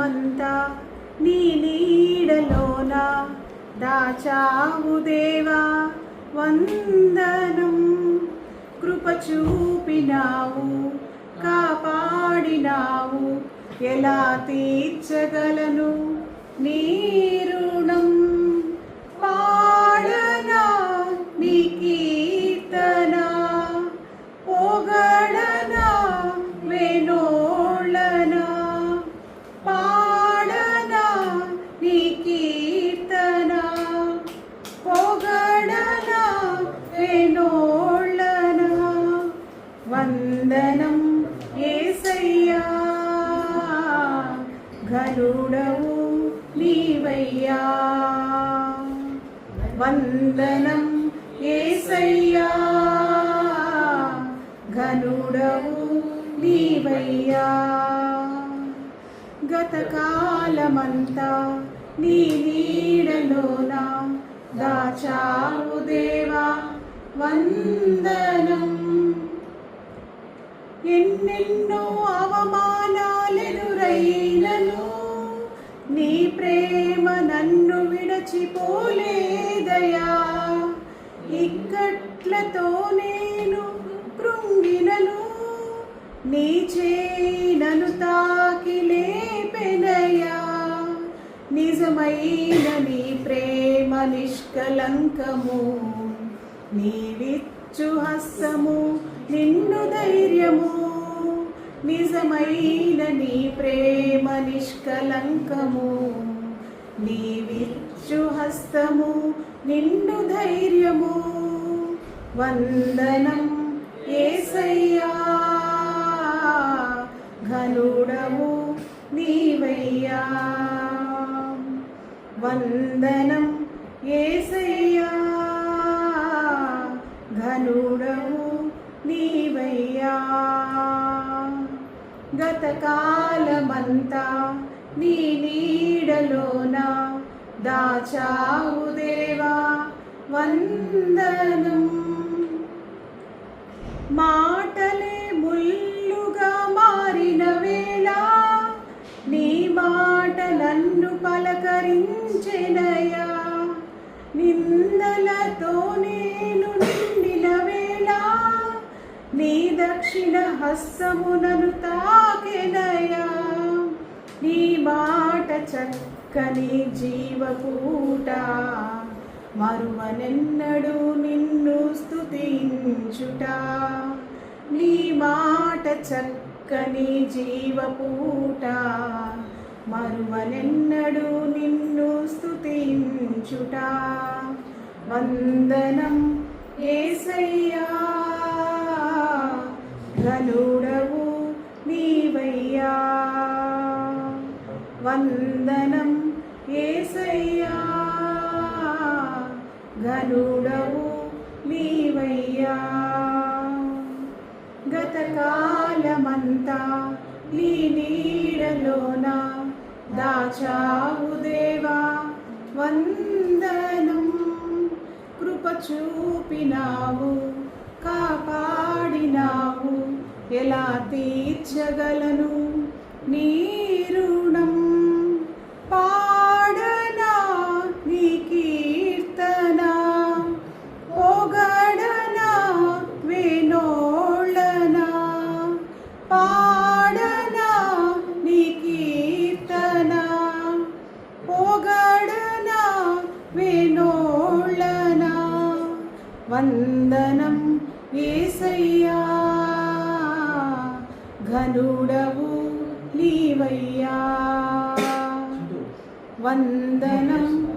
కృపచూపినావు నీ నీడలోన దాచావు దేవా వందనం. కృపచూపినావు కాపాడినావు ఎలా తీర్చగలను నీ రుణం. పాడనా నీ కీర్తన పొగడనా వేణోళ్ళనా. పాడనా నీ కీర్తన పొగడనా వేణోళ్ళనా. వందనం యేసయ్యా ఘనుడవు నీవయ్యా. వందనం యేసయ్యా ఘనుడవు నీవయ్యా. గతకాలమంతా నీ నీడలోన దాచావు దేవా వందనం. ఎన్నెన్నో అవమానాలెదురైనను నీ ప్రేమ నన్ను విడచిపోలేదయా. ఇక్కట్లతో నేను కృంగినను నీ చేయి నన్ను తాకి లేపెనయా. నిజమైన నీ ప్రేమ నిష్కలంకము నీవిచ్చు హస్తము నిన్ను ధైర్యము. నిజమైన నీ ప్రేమ నిష్కలంకము నీవిచ్చు హస్తము నిన్ను ధైర్యము. వందనం యేసయ్యా ఘనుడవు నీవయ్యా. వందనం యేసయ్యా ఘనుడవు నీవయ్యా. గతకాలమంతా నీ నీడలోన దాచావు దేవా వందనం. మాటలే ముల్లుగా మారిన వేళ నీ మాట నన్ను పలకరించెనయా. నిందలతో నేను నిండిన వేళ నీ దక్షిణ హస్తమునను తాకెనయా. నీ మాట చక్కని జీవపూట మరువనెన్నడు నిన్ను స్తుతించుట. నీ మాట చక్కని జీవపూట మరువనెన్నడు నిన్ను స్తుతించుట. వందనం యేసయ్యా ఘనుడవు నీవయ్యా. వందనం యేసయ్యా ఘనుడవు నీవయ్యా. గతకాలమంతా నీ నీడలోన దాచావు దేవా వందనం. కృపచూపినావు కాపాడినావు ఎలా తీర్చగలను నీ రుణం. పాడనా నీ కీర్తన పొగడనా వేణోళ్ళనా. పాడనా నీ కీర్తన పొగడనా వేణోళ్ళనా. వందనం యేసయ్యా ఘనుడవు నీవయ్యా. వందనం